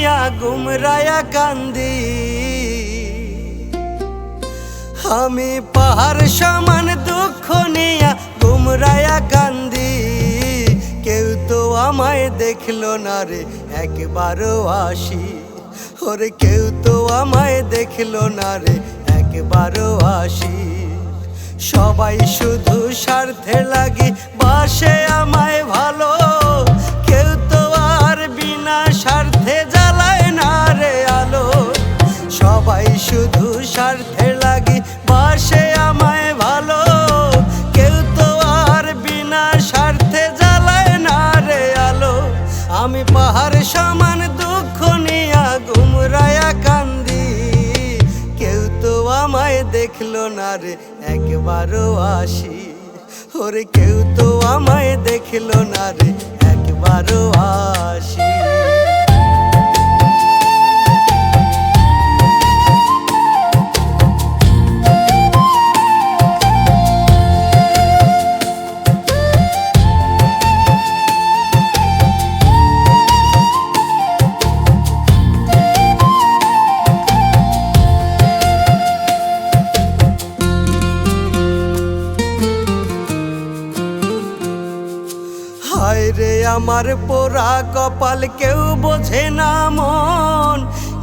নিয়া গুমরায়া কান্দি। আমি পাহাড় সমান দুঃখ নিয়া গুমরায়া কান্দি। কেউ তো আমায় দেখলো না রে একবারও আসি। ওরে কেউ তো আমায় দেখলো না রে একবারও আসি। সবাই শুধু স্বার্থে লাগি বাসে আমায় ভালো। কেউ তো আর বিনা স্বার্থে জ্বালায় না রে আলো। সবাই শুধু স্বার্থে লাগি বাসে আমায় ভালো। কেউ তো আর বিনা স্বার্থে জ্বালায় না রে আলো। আমি পাহাড় সমান দুঃখ নিয়া গুমরায়া কান্দি। কেউ তো আমায় দেখলো না রে একবারও আসি। ওরে কেউ তো আমায় দেখলো না রে একবারও আসি। হায় রে আমার পোড়া কপাল কেউ বোঝে না মন।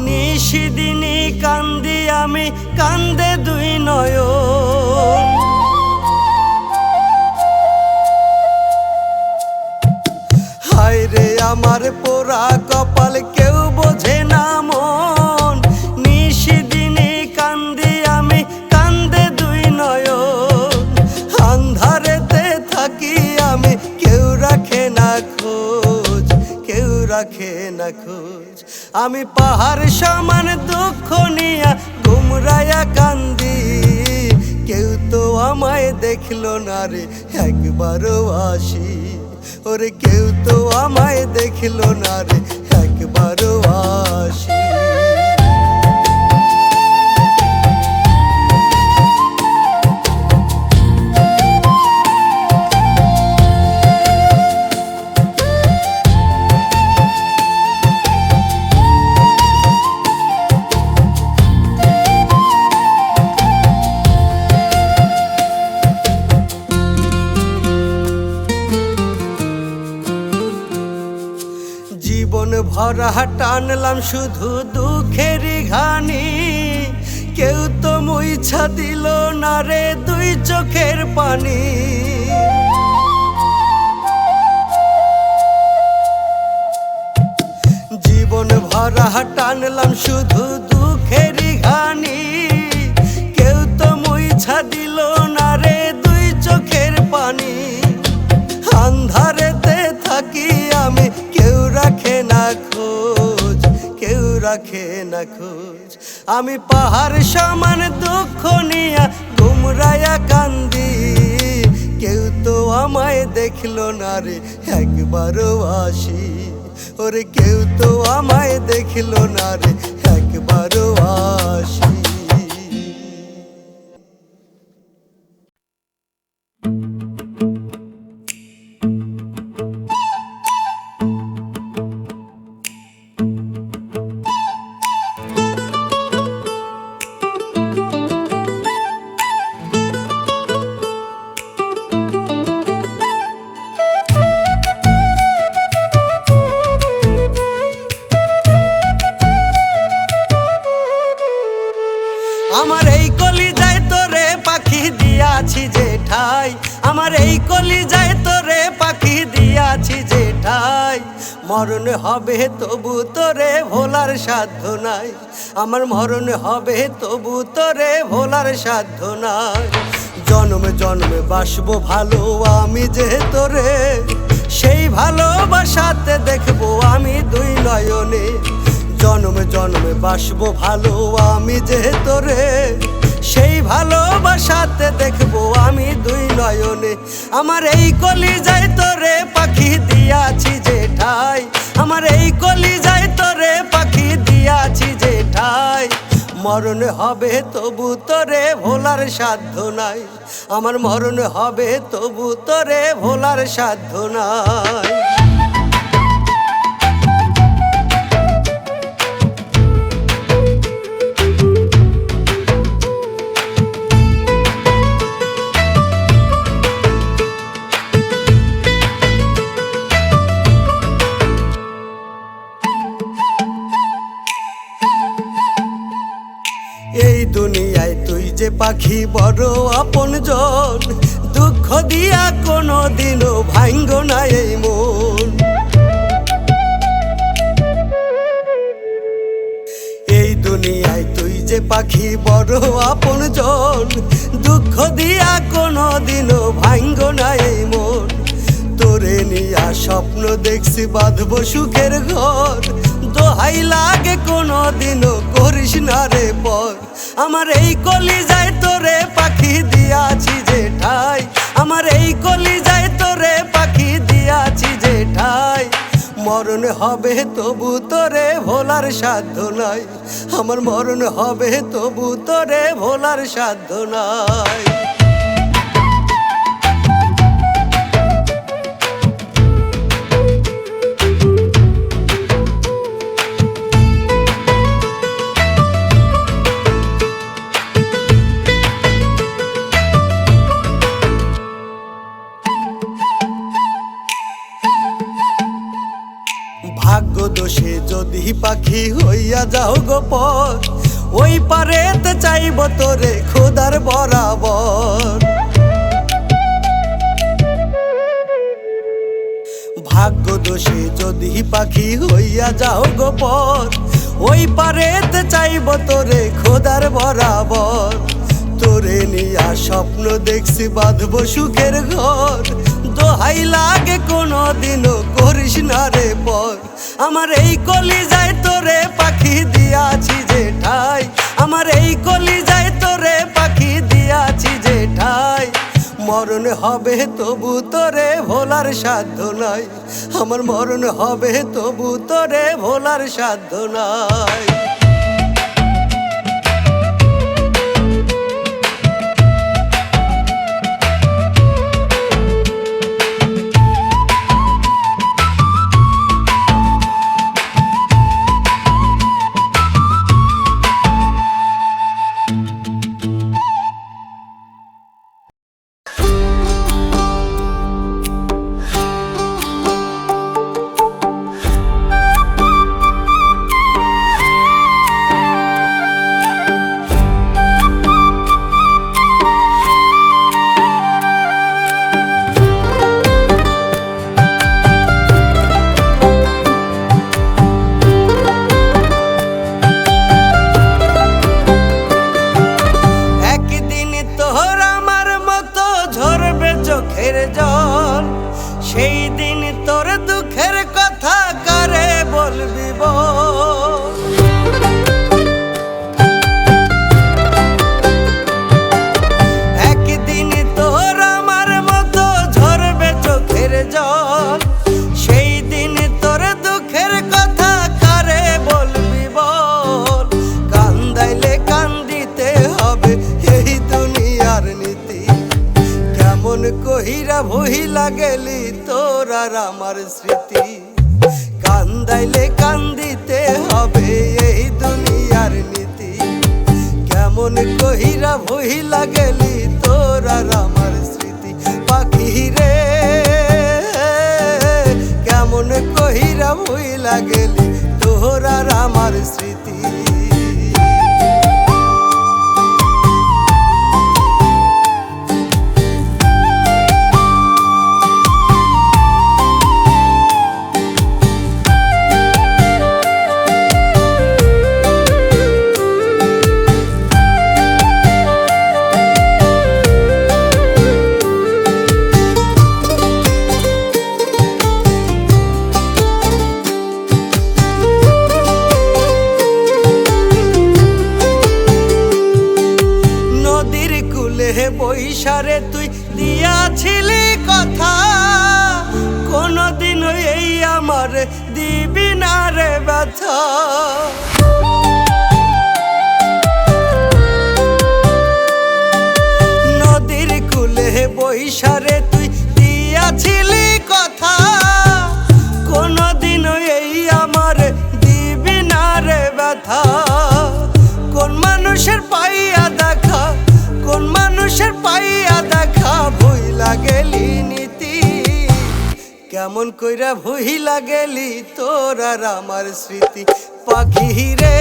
নিশিদিনী কান্দি আমি কান্দে দুই নয়ন। হায় রে আমার পোড়া কপাল কেউ বোঝে না মন। নিশিদিনী কান্দি আমি কান্দে দুই নয়ন। আন্ধারেতে থাকি আমি কেউ রাখে না খোঁজ, কেউ রাখে না খোঁজ। আমি পাহাড় সমান দুঃখ নিয়া গুমরায়া কান্দি। কেউ তো আমায় দেখলো না রে একবারও আসি। ওরে কেউ তো আমায় দেখলো না রে একবারও আসি। জীবন ভরা টানলাম শুধু দুঃখেরই ঘানি। কেউ তো মুইছা দিল না রে দুই চোখের পানি। জীবন ভরা টানলাম শুধু দুঃখেরই ঘানি। কেউ তো মুইছা দিল না রে দুই চোখের পানি। আন্ধারেতে থাকি আমি কেউ রাখে না খোঁজ, কেউ রাখে না খোঁজ। আমি পাহাড় সমান দুঃখ নিয়া গুমরায়া কান্দি। কেউ তো আমায় দেখলো না রে একবারও আসি। ওরে কেউ তো আমায় দেখলো না রে একবারও আসি। আমার এই কলিজায় তোরে পাখি দিয়াছি যেঠাই। আমার এই কলিজায় তোরে পাখি দিয়াছি যেঠাই। মরণ হবে তবু তোরে ভোলার সাধ্য নাই। আমার মরণ হবে তবু তোরে ভোলার সাধ্য নাই। জন্মে জন্মে বাসবো ভালো আমি যে তোরে। সেই ভালোবাসাতে দেখবো আমি দুই নয়নে। জন্মে জন্মে বাসবো ভালো আমি যে তোরে। সেই ভালোবাসাতে দেখবো আমি দুই নয়নে। আমার এই কলিজায় তোরে পাখি দিয়াছি যেঠাই। আমার এই কলিজায় তোরে পাখি দিয়াছি যেঠাই। মরণ হবে তবু তোরে ভোলার সাধ্য নাই। আমার মরণ হবে তবু তোরে ভোলার সাধ্য নাই। এই দুনিয়ায় তুই যে পাখি বড় আপনজন, দুঃখ দিয়া কোনো দিনও ভাঙ্গ না এই মন। এই দুনিয়ায় তুই যে পাখি বড় আপনজন, দুঃখ দিয়া কোনো দিনও ভাঙ্গ না এই মন। তোরে নিয়া স্বপ্ন দেখছি বাঁধব সুখের ঘর, দোহাই লাগে কোনো দিনও করিস না রে পর। আমার এই কলিজায় তোরে পাখি দিয়াছি যে ঠাই, আমার এই কলিজায় তোরে পাখি দিয়াছি যে ঠাই। মরণ হবে তবু তোরে ভোলার সাধ্য নাই, আমার মরণ হবে তবু তোরে ভোলার সাধ্য নাই। ভাগ্য দোষে যদি পাখি হইয়া যাও গো পর, ওই পারেতে চাইব তোরে খোদার বরাবর। ভাগ্য দোষে যদি পাখি হইয়া যাও গো পর, ওই পারেতে চাইব তোরে খোদার বরাবর। তোরে নিয়া স্বপ্ন দেখছি বাঁধব সুখের ঘর, দোহাই লাগে কোনো দিনও করিস না রে পর। আমার এই কলিজায় তোরে পাখি দিয়াছি যে ঠাই, আমার এই কলিজায় তোরে পাখি দিয়াছি যে ঠাই। মরণ হবে তবু তোরে ভোলার সাধ্য নাই, আমার মরণ হবে তবু তোরে ভোলার সাধ্য নাই। সেই দিন তোর দুঃখের কথা কারে বলবি বল। একদিন তোর আমার মতো ঝরবে চোখের জল, সেই দিন তোর দুঃখের কথা কারে বলবি বল। কান্দাইলে কান্দিতে হবে এই দুনিয়ার নীতি, কেমন কহিরা ভুইলা গেলি তোর আর আমার স্মৃতি। কান্দাইলে কান্দিতে হবে এই দুনিয়ার নীতি, কেমন কহিরা ভুইলা গেলি তোর আর আমার স্মৃতি। পাখি রে কেমন কহিরা ভুইলা গেলি তোর আর আমার স্মৃতি। বৈশারে তুই দিয়াছিলি কথা, কোনদিন এই আমার দিবি না রে ব্যথা। নদীর কূলে বৈশারে তুই দিয়াছিলি কথা, কোনদিন এই আমার দিবি না রে ব্যথা। কোন মানুষের পাইয়া দেখা, কোন মানুষের পাইয়া দেখা ভুইলা গেলি নীতি, কেমন কইরা ভুইলা গেলি তোর আর আমার স্মৃতি। পাখি রে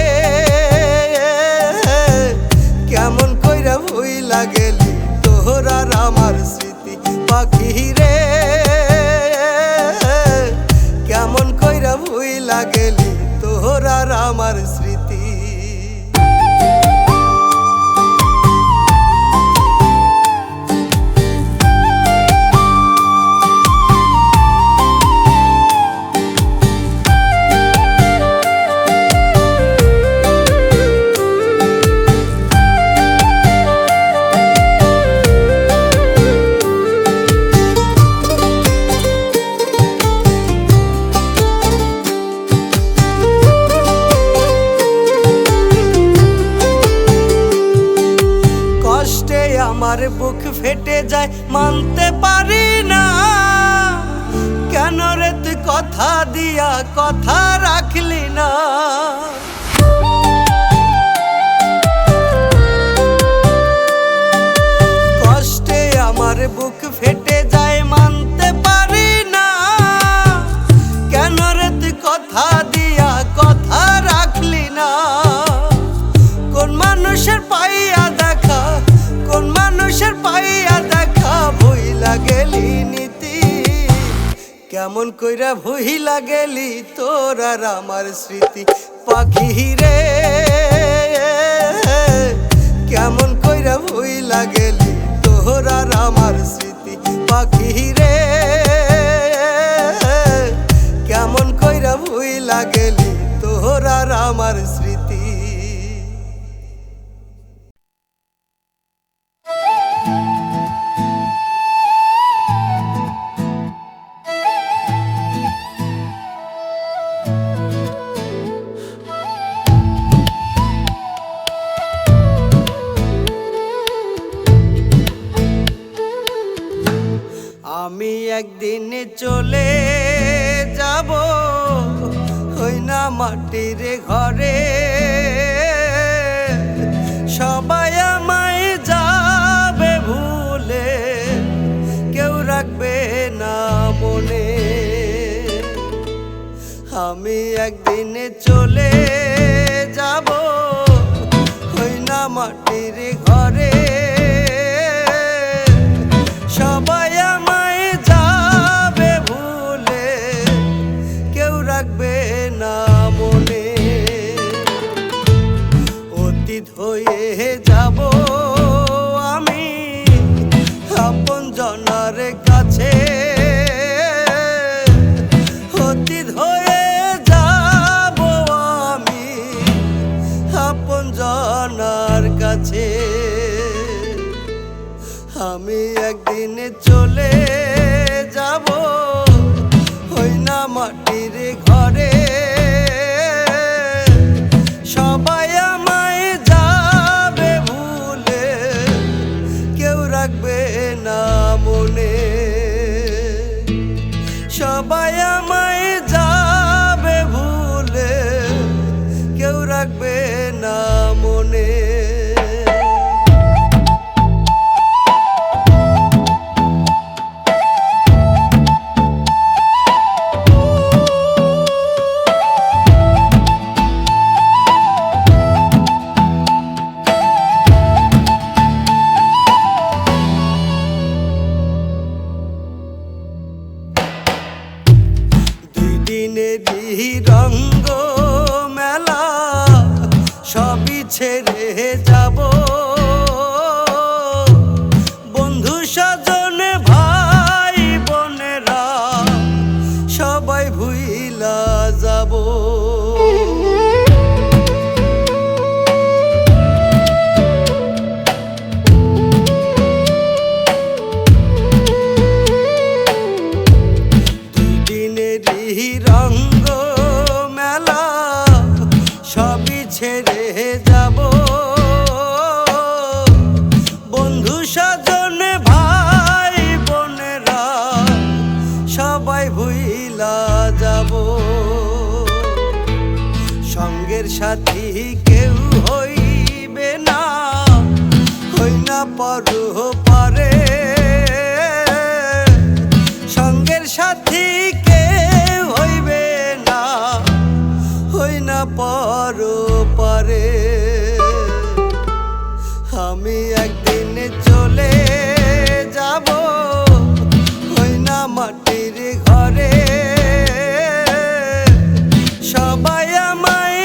স্মৃতি। আমার বুক ফেটে যায় মানতে পারি না, কেন রে তুই কথা দিয়া কথা রাখলি না। কষ্টে আমার বুক ফেটে যায় মানতে পারি না, কেন রে তুই কথা দিয়া কথা রাখলি না। কোন মানুষের পাইয়া দেখা, কোন মানুষের পাইয়া দেখা ভুইলা গেলি নীতি, কেমন কইরা ভুইলা গেলি তোর আর আমার স্মৃতি। পাখি রে কেমন কইরা ভুইলা গেলি তোর আর আমার স্মৃতি। পাখি রে কেমন কইরা ভুইলা গেলি তোর আর আমার স্মৃতি। আমি একদিন চলে যাব হই না মাটির ঘরে, সবাই আমায় যাবে ভুলে, কেউ রাখবে না মনে। আমি একদিন চলে যাব হই না মাটির ঘরে, সবাই আমায় যাবে ভুলে, কেউ রাখবে না মনে। অতীত হয়ে যাব আমি আপন জনার কাছে, অতীত হয়ে যাব আমি আপন জনার কাছে। আমি একদিন চলে যাব হই না মাটির ঘরে, সবাই আমায় যাবে ভুলে, কেউ রাখবে না মনে। সবাই আমায় যাবে ভুলে, কেউ রাখবে না মনে। দিনেরই রঙ্গ মেলা সবই ছেড়ে যাব, বন্ধু স্বজন ভাই বোনেরা সবাই ভুইলা যাব। দিনেরই রঙ্গ মেলা সবই ছেড়ে যাব, বন্ধু স্বজন ভাই বোনেরা সবাই ভুইলা যাব। সঙ্গের সাথী কেউ হইবে না, হই না পরপারে। সঙ্গের সাথী কেউ হইবে না, হই না পরপারে। আমি একদিন চলে যাব হই না মাটির ঘরে, সবাই আমায়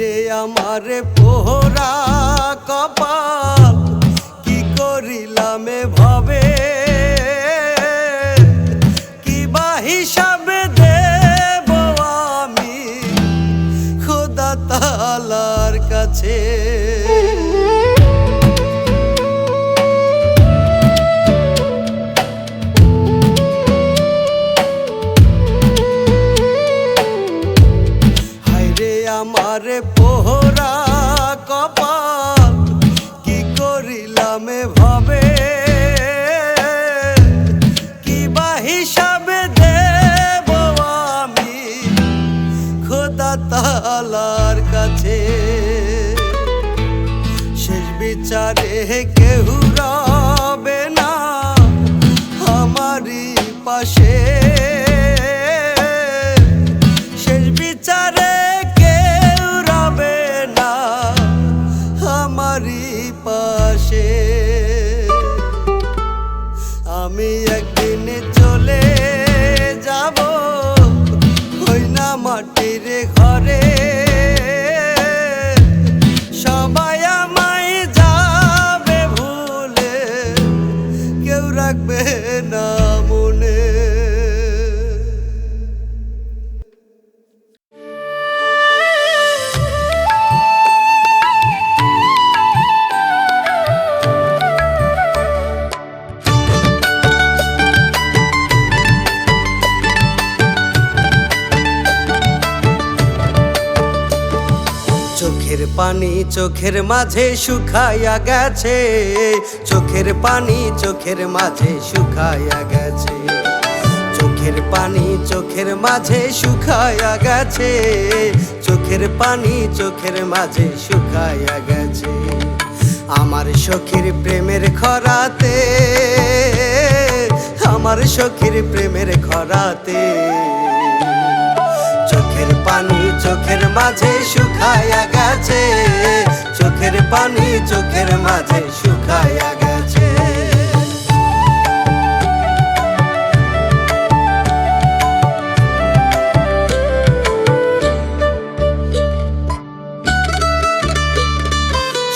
হায়রে আমার পোহরা কপাল কি করিলাম ভাবে কি বা হিসাবে দেব আমি খোদা তাআলার কাছে। আমার পোহরা কপাল কি করিলাম ভাবে কি বা হিসাবে দেব আমি খোদা তাআলার কাছে। শেষ বিচারে কেউ রবে না আমারই পাশে, শেষ বিচারে পাশে। আমি একদিন চলে যাব হই না মাটির ঘরে, সবাই আমায় যাবে ভুলে কেউ রাখবে না মনে। চোখের পানি চোখের মাঝে শুকাইয়া গেছে, চোখের পানি চোখের মাঝে শুকাইয়া গেছে, চোখের পানি চোখের মাঝে শুকাইয়া গেছে, চোখের পানি চোখের মাঝে শুকাইয়া গেছে। আমার সখীর প্রেমের খরাতে, আমার সখীর প্রেমের খরাতে, চোখের পানি চোখের মাঝে শুকাইয়া গেছে, চোখের পানি চোখের মাঝে শুকাইয়া গেছে।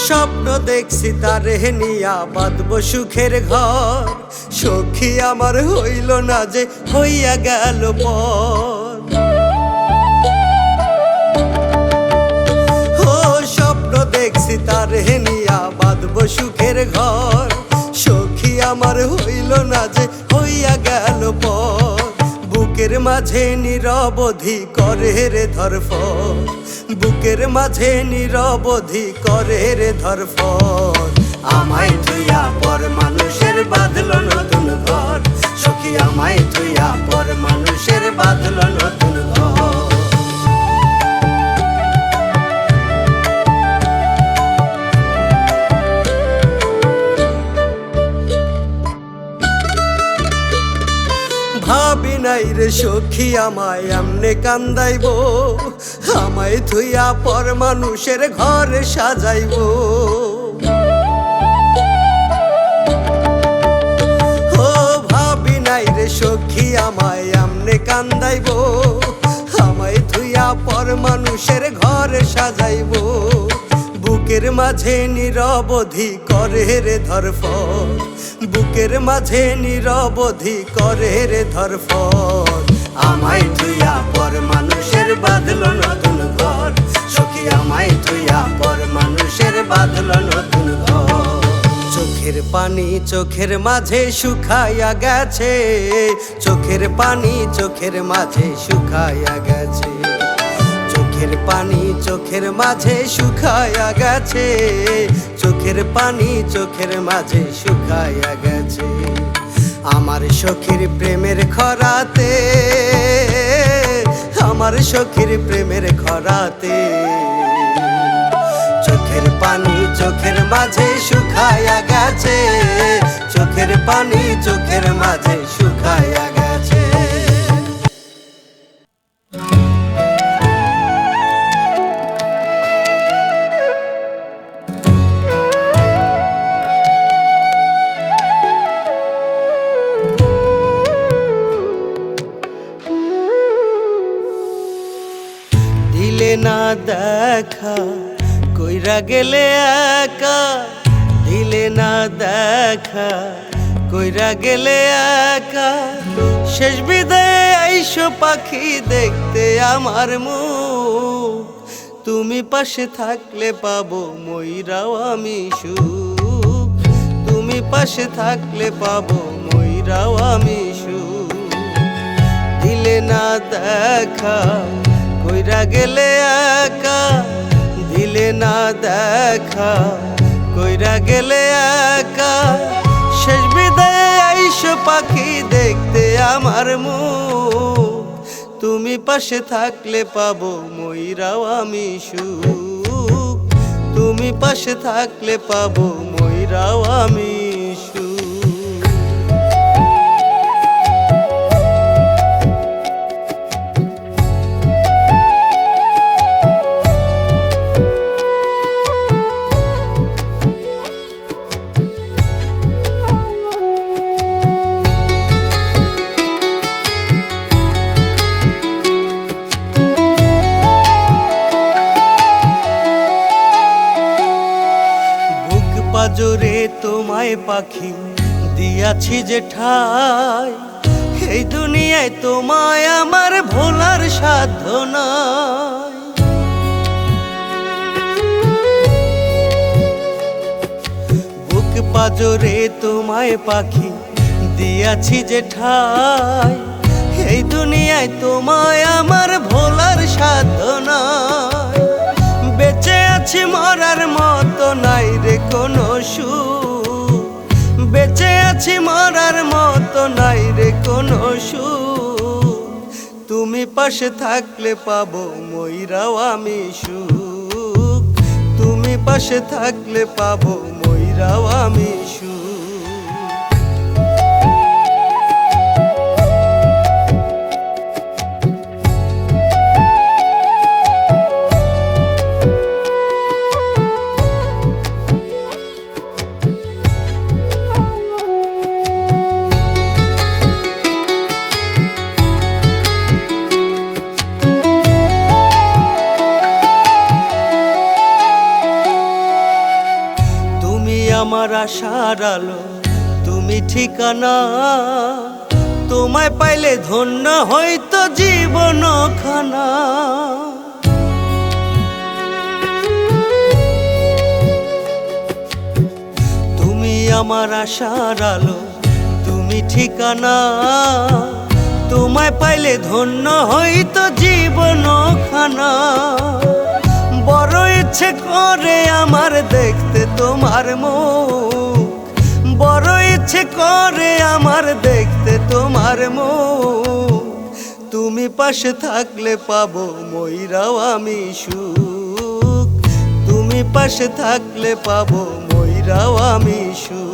স্বপ্ন দেখছি তারে নিয়া বাঁধব সুখের ঘর, সখী আমার হইল না যে হইয়া গেল পর। দেখছি তারে নিয়া বাঁধব সুখের ঘর, সখী আমার হইল না যে হইয়া গেল পর। বুকের মাঝে নিরবধি করে রে ধরফর, বুকের মাঝে নিরবধি করে রে ধরফর। আমায় থুইয়া পর মানুষের বাঁধল নতুন ঘর, সখী আমায় থুইয়া পর মানুষের বাঁধল নতুন ঘর। ভাবি নাই রে সখী আমায় এমনে কান্দাইব, আমায় থুইয়া পর মানুষের ঘর সাজাইব। ও ভাবি নাই রে সখী আমায় এমনে কান্দাইব, আমায় থুইয়া পর মানুষের ঘর সাজাইব। বুকের মাঝে নিরবধি করে রে ধরফর, বুকের মাঝে নিরবধি করে রে ধরফর। আমায় থুইয়া পর মানুষের বাঁধল নতুন ঘর, সখী আমায় থুইয়া পর মানুষের বাঁধল নতুন ঘর। চোখের পানি চোখের মাঝে শুকাইয়া গেছে, চোখের পানি চোখের মাঝে শুকাইয়া গেছে, চোখের পানি চোখের মাঝে শুকাইয়া গেছে, চোখের পানি চোখের মাঝে শুকাইয়া গেছে। আমার সখীর প্রেমের খরাতে, আমার সখীর প্রেমের খরাতে, চোখের পানি চোখের মাঝে শুকাইয়া গেছে, চোখের পানি চোখের মাঝে শুকাইয়া গেছে। দিলে না দেয় দেখা কইরা গেলে একা, দিলে না দেখা কইরা গেলে একা। শেষ বিদায়ে আইসো পাখি দেখতে আমার মুখ, তুমি পাশে থাকলে পাবো ময়রাও আমি সুখ, তুমি পাশে থাকলে পাবো ময়রাও আমি সুখ। দিলে না দেখা কইরা গেলে একা, দিলে না দেখা কইরা গেলে একা। শেষ বিদায়ে আইসো পাখি দেখতে আমার মুখ, তুমি পাশে থাকলে পাবো ময়রাও আমি সুখ, তুমি পাশে থাকলে পাবো ময়রাও আমি সুখ। পাজরে তোমায় পাখি দিয়াছি যে ঠাই, এই দুনিয়ায় তোমায় আমার ভোলার সাধ্য নাই। বুক পাজরে তোমায় পাখি দিয়াছি যে ঠাই, এই দুনিয়ায় তোমায় আমার ভোলার সাধ্য নাই। বেঁচে আছি মরার মতো নাই রে কোনো সুখ, বেঁচে আছি মরার মতো নাই রে কোনো সুখ। তুমি পাশে থাকলে পাবো ময়রাও আমি সুখ, তুমি পাশে থাকলে পাবো ময়রাও আমি সুখ। আমার আশার আলো তুমি ঠিকানা, তোমায় পাইলে ধন্য হইতো জীবন খানা। তুমি আমার আশার আলো তুমি ঠিকানা, তোমায় পাইলে ধন্য হইতো জীবন খানা। বড় ইচ্ছে করে আমার দেখতে তোমার মুখ, বড় ইচ্ছে করে আমার দেখতে তোমার মুখ। তুমি পাশে থাকলে পাবো ময়রাও আমি সুখ, তুমি পাশে থাকলে পাবো ময়রাও আমি সুখ।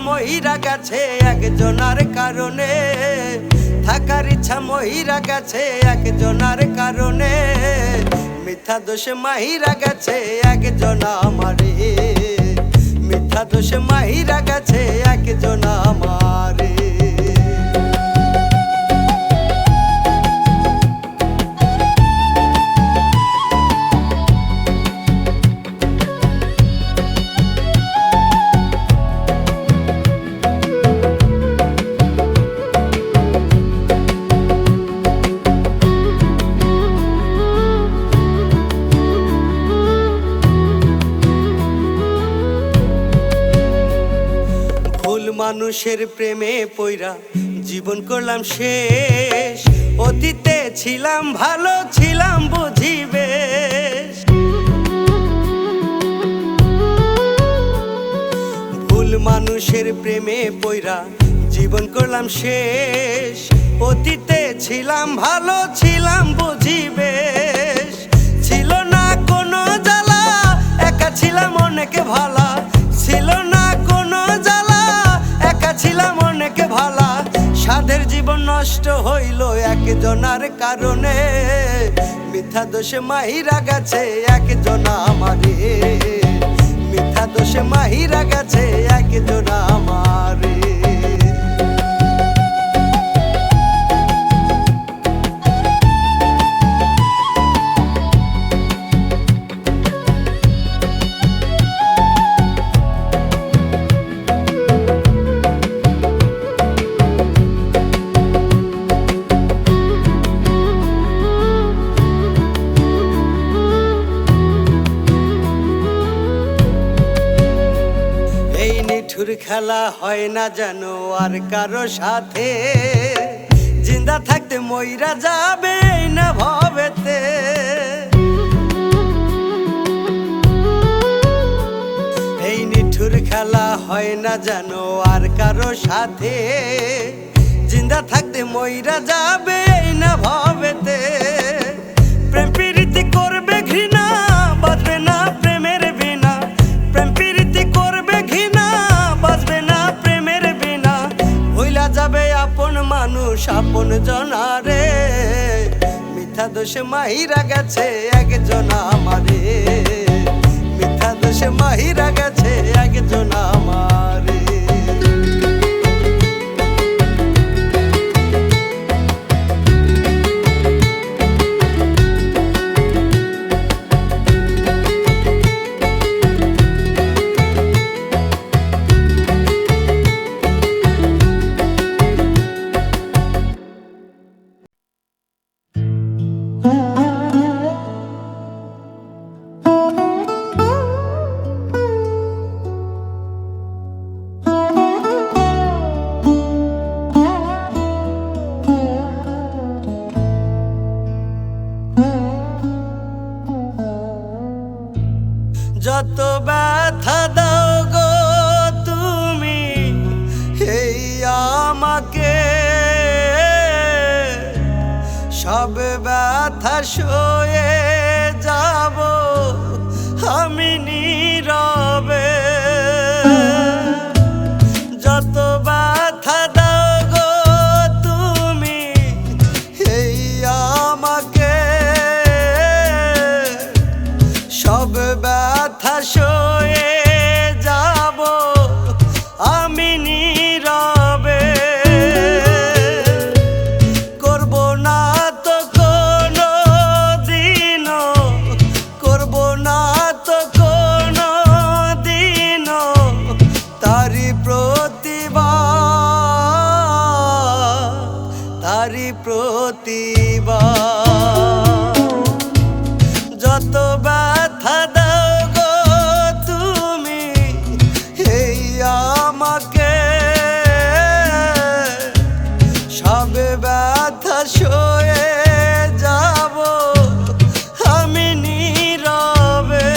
মহিরা গেছে একজনার কারণে, থাকার ইচ্ছা মহিরা গেছে একজনার কারণে। মিথ্যা দোষে মাহিরা গেছে একজনা আমারে, মিথ্যা দোষে মাহিরা গেছে একজনা আমারে। মানুষের প্রেমে পইরা জীবন করলাম শেষ। অতীতে ছিলাম ভালো, ছিলাম বুঝি বেশ। ভুল মানুষের প্রেমে পইরা জীবন করলাম শেষ। অতীতে ছিলাম ভালো, ছিলাম বুঝি বেশ। ছিল না কোনো জ্বালা, একা ছিলাম অনেকে ভালা। ছিল না কোনো জ্বালা, একা ছিলাম অনেকে ভালা। সাধের জীবন নষ্ট হইল একজনার কারণে। মিথ্যা দোষে মাহিরা গেছে একজনা আমারে। মিথ্যা দোষে মাহিরা গেছে একজনা আমারে। নিঠুর খেলা হয় না জানো আর কারো সাথে। জিন্দা থাকতে মইরা যাবে না ভবেতে। এই নিঠুর খেলা হয় না জানো আর কারো সাথে। জিন্দা থাকতে মইরা যাবে না ভবেতে। প্রেম প্রীতি করবে ঘৃণা, বাঁচবে না প্রেমের বিনা। প্রেম প্রীতি করবে ঘৃণা, বাঁচবে না প্রেমের বিনা। ভুইলা যাবে আপন মানুষ আপন জনারে। মিথ্যা দোষে মাহিরা গেছে একজনা আমারে। মিথ্যা দোষে মাহিরা গেছে একজনা আমারে। যত ব্যথা দাও গো তুমি এই আমাকে। সব ব্যথা সয়ে যাব আমি নীরবে। যত ব্যথা দাও গো তুমি এই আমাকে। সব ব্যথা সয়ে যাব আমি নীরবে। করব না তো কোনো দিনও, করব না তো কোনো দিনও তারি প্রতিবাদ, তারি প্রতিবাদ। যত ব্যথা দাও গো তুমি এই আমাকে। সব ব্যথা সয়ে যাব আমি নীরবে।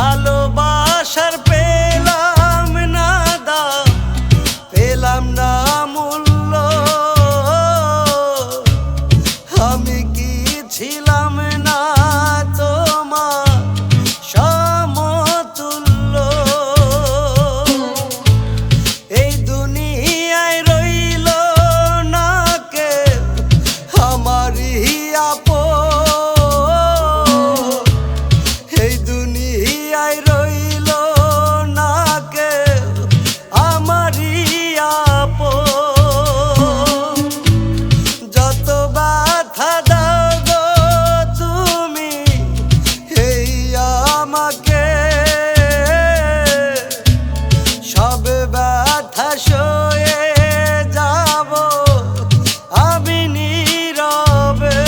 ভালোবাসার পেলাম না দাম, পেলাম না মূল্য। আমি কি ছিলাম না তোমার সমতুল্য? এই দুনিয়ায় রইল না কেউ আমারই আপন, এই দুনিয়ায় রইল না কেউ আমারই আপন। যত ব্যথা দাও গো তুমি এই আমাকে, সব ব্যথা সয়ে যাব আমি নীরবে।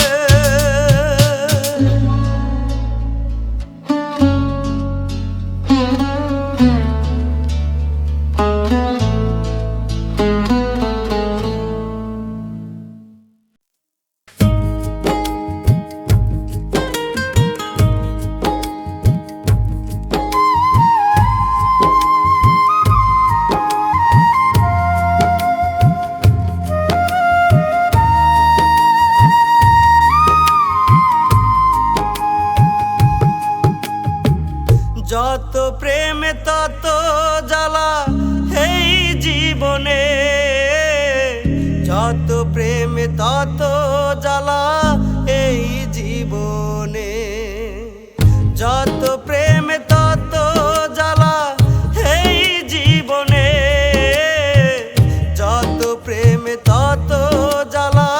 যত প্রেম তত জ্বালা এই জীবনে, যত প্রেম তত জ্বালা এই জীবনে, যত প্রেম তত জ্বালা এই জীবনে, যত প্রেম তত জ্বালা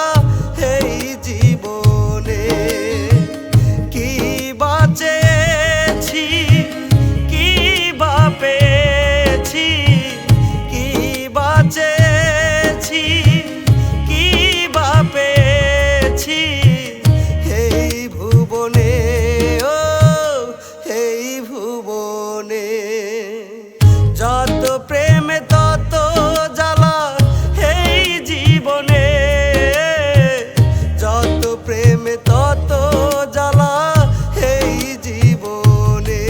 এই জীবনে। কি বাঁচেছি কি বা পেয়েছি, কি বাঁচেছি কি বা পেয়েছি এই ভুবনে, ও এই ভুবনে। যত প্রেম তত জ্বালা এই জীবনে, যত প্রেম তত জ্বালা এই জীবনে।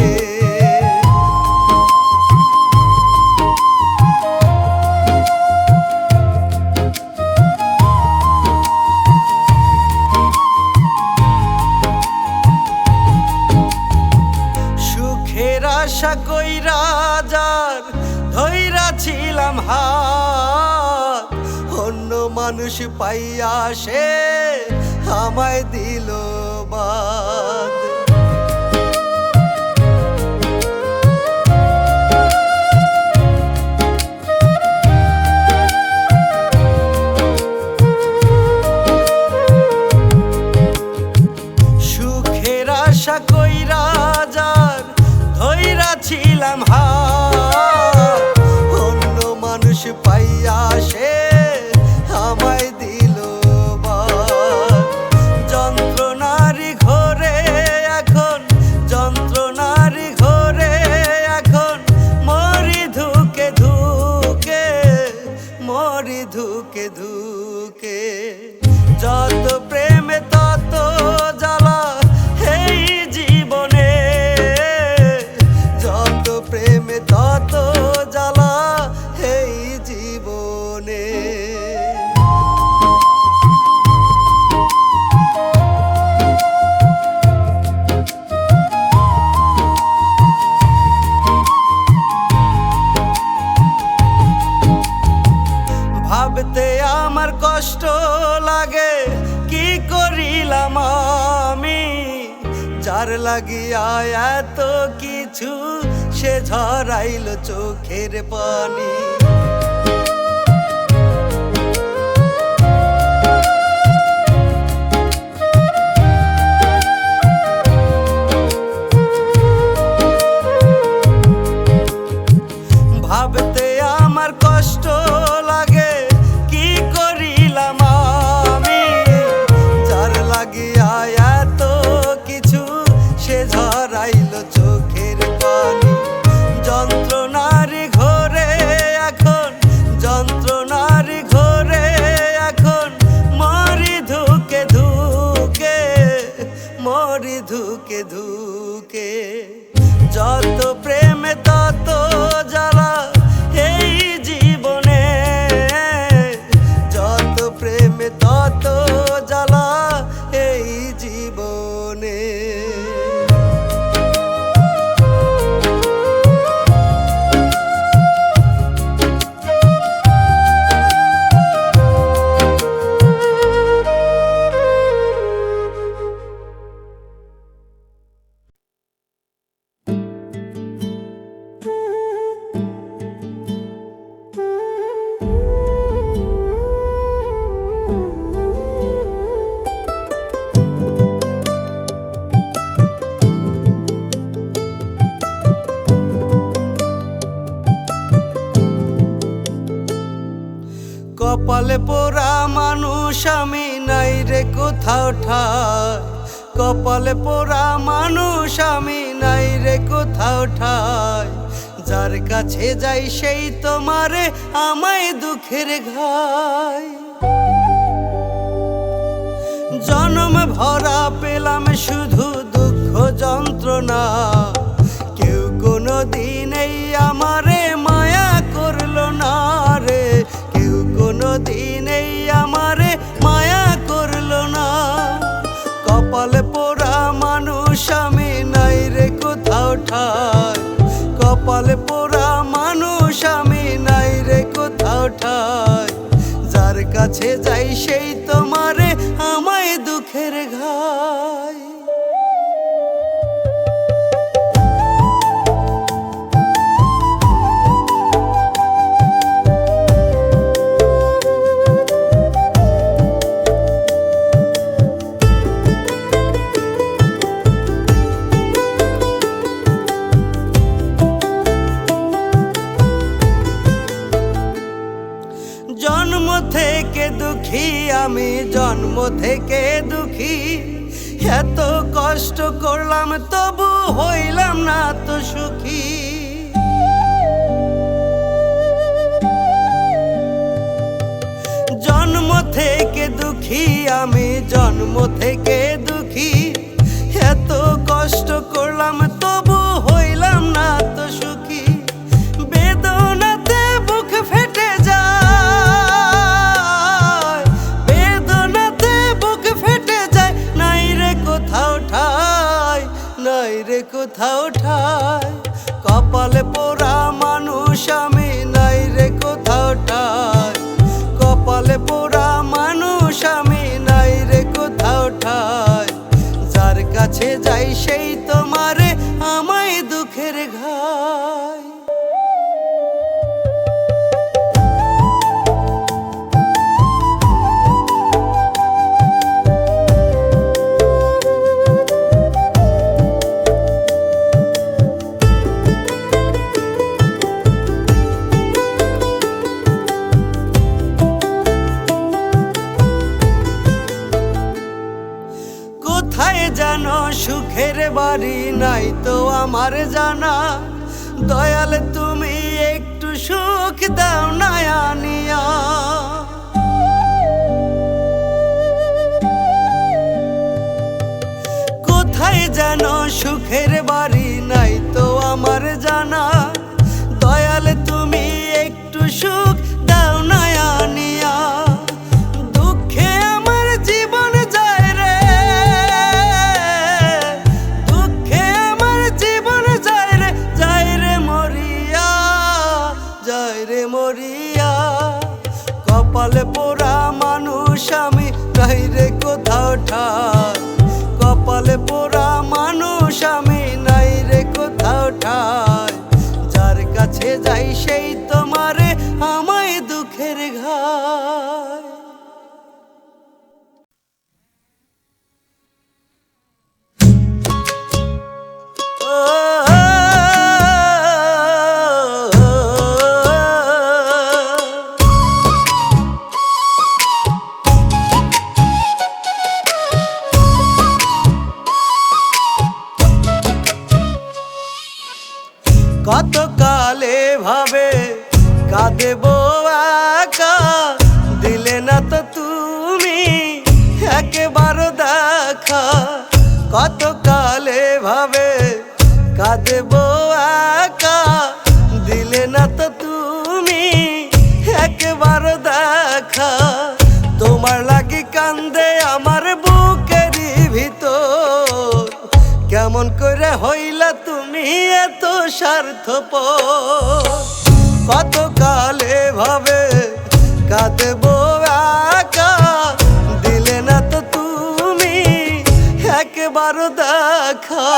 সুখের আশা কইরা যার ধইরা ছিলাম হাত, অন্য মানুষ পাইয়া সে আমায় দিল বাদ। সুখের আশা কইরা যার ধইরা ছিলাম হাত, অন্য মানুষ পাইয়া সে আমায় দিল বাদ। যন্ত্রণারি ঘরে এখন, যন্ত্রণারি ঘরে এখন মরি ধুকে ধুকে, মরি ধুকে ধুকে। যত প্রেম তত জ্বালা এই জীবনে, যত প্রেম তত জ্বালা এই জীবনে। ভাবতে আমার কষ্ট লাগে কি করিলাম আমি, যার লাগিয়া এত কিছু সে ঝরাইল চোখের পানি। ভাবতে আমার কষ্ট লাগে কি করিলাম আমি, যার লাগিয়া এত কিছু সে ঝরাইল চোখের পানি। যন্ত্রণার ঘরে এখন কপালে পোড়া মানুষ আমি নাই রে কোথাও ঠাই, কপালে পোড়া মানুষ আমি নাই রে কোথাও ঠাই। যার কাছে যাই সেই তোমারে আমায় দুঃখের ঘাই। জনম ভরা পেলাম শুধু দুঃখ যন্ত্রণা, কেউ কোনো দিন এই আমারে মায়া করলো না রে, কেউ কোনো দিন এই আমারে মায়া করলো না। কপালে পোড়া মানুষ আমি নাই রে কোথাও ঠাই, কপালে পোড়া মানুষ আমি নাই রে কোথাও ঠাই। যার কাছে যাই সেই তোমারে আমায় দুঃখের ঘাই। জন্ম থেকে দুঃখী আমি, জন্ম থেকে দুঃখী। এত কষ্ট করলাম তবু হইলাম না তো সুখী। জন্ম থেকে দুঃখী আমি, জন্ম থেকে দুঃখী। এত কষ্ট করলাম তবু হইলাম না তো সুখী। বেদনাতে বুক ফেটে যায়, বেদনাতে বুক ফেটে যায়। নাই রে কোথাও ঠাই, নাই রে কোথাও ঠাই। কপালে পোড়া মানুষ আমি নাই রে কোথাও ঠাই, কপালে পোড়া মানুষ আমি নাই রে কোথাও ঠাই। যার কাছে যাই সেই তোমারে আমায় দুঃখের ঘাই। কোথায় যেন সুখের বাড়ি নাই তো আমার জানা। দয়াল তুমি একটু সুখ দাও না আনিয়া। কোথায় যেন সুখের বাড়ি নাই তো আমার জানা। দয়াল তুমি একটু সুখ দাও না আনিয়া। দুঃখে আমার জীবন যায় রে, দুঃখে আমার জীবন যায় রে, যায় রে মরিয়া, যায় রে মরিয়া। কপালে পোড়া মানুষ আমি নাই রে কোথাও ঠাই, কপালে পোড়া মানুষ আমি নাই রে কোথাও ঠাই। যার কাছে যাই সেই তোমারে আমায় দুঃখের ঘাই। কত কালে ভাবে কাঁদেব একা, দিলে না তো তুমি একেবার দেখা। কত কালে ভাবে কাঁদেব একা, দিলে না তো তুমি একবার দেখা। তোমার লাগি কান্দে আমার বুকেরই ভিতর, কেমন করে হইলা তুমি এত স্বার্থপর। কত কালে ভাবে কাঁদেব একা, দিলে না তো তুমি একবার দেখা।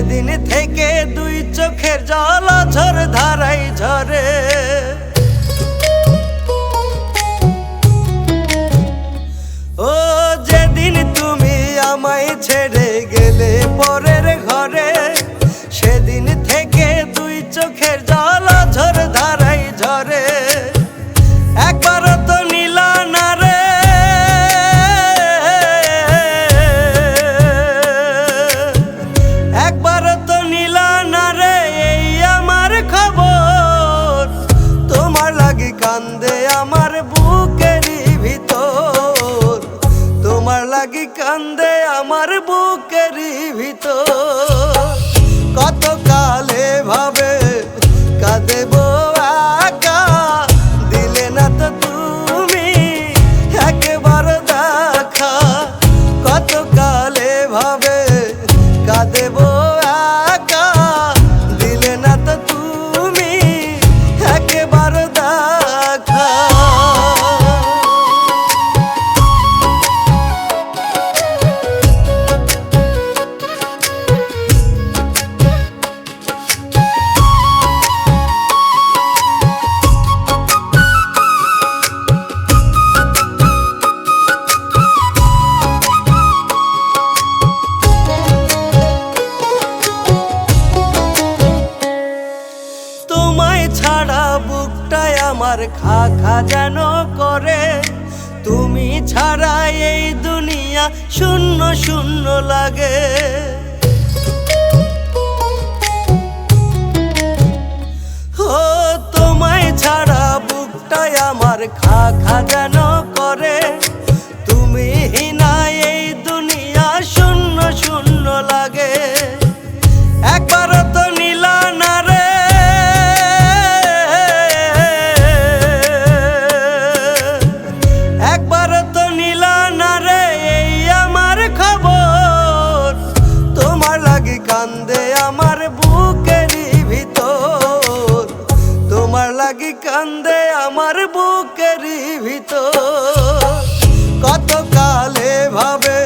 সেদিন থেকে দুই চোখের জল ঝর ধারাই ঝরে। ও যেদিন তুমি আমায় ছেড়ে গেলে পরের ঘরে, সেদিন থেকে দুই চোখের জল ঝর ধারাই ঝরে। একবার তো নিলা না রে, একবার তো নিলা না রে এই আমার খবর। তোমার লাগি কান্দে আমার বুকেরই ভিতর, তোমার লাগি কান্দে আমার বুকেরই ভিতর। কত কালে ভাবে কাঁদেব একা, দিলে না তো তুমি একবার দেখা। কত কালে ভাবে কাঁদেব একা, দিলে না তো তুমি একবার দেখা। ছাড়া বুকটায় আমার খা খা যেন করে, তুমি ছাড়া এই দুনিয়া শূন্য শূন্য লাগে। ও তোমায় ছাড়া বুকটায় আমার খা খা যেন করে, তুমি হিনা এই দুনিয়া শূন্য শূন্য লাগে। একবার তো নিলা না রে, একবার তো নিলা না রে এই আমার খবর। তোমার লাগি কান্দে আমার বুকেরই ভিতর, তোমার লাগি কান্দে আমার বুকেরই ভিতর। কত কালে ভাবে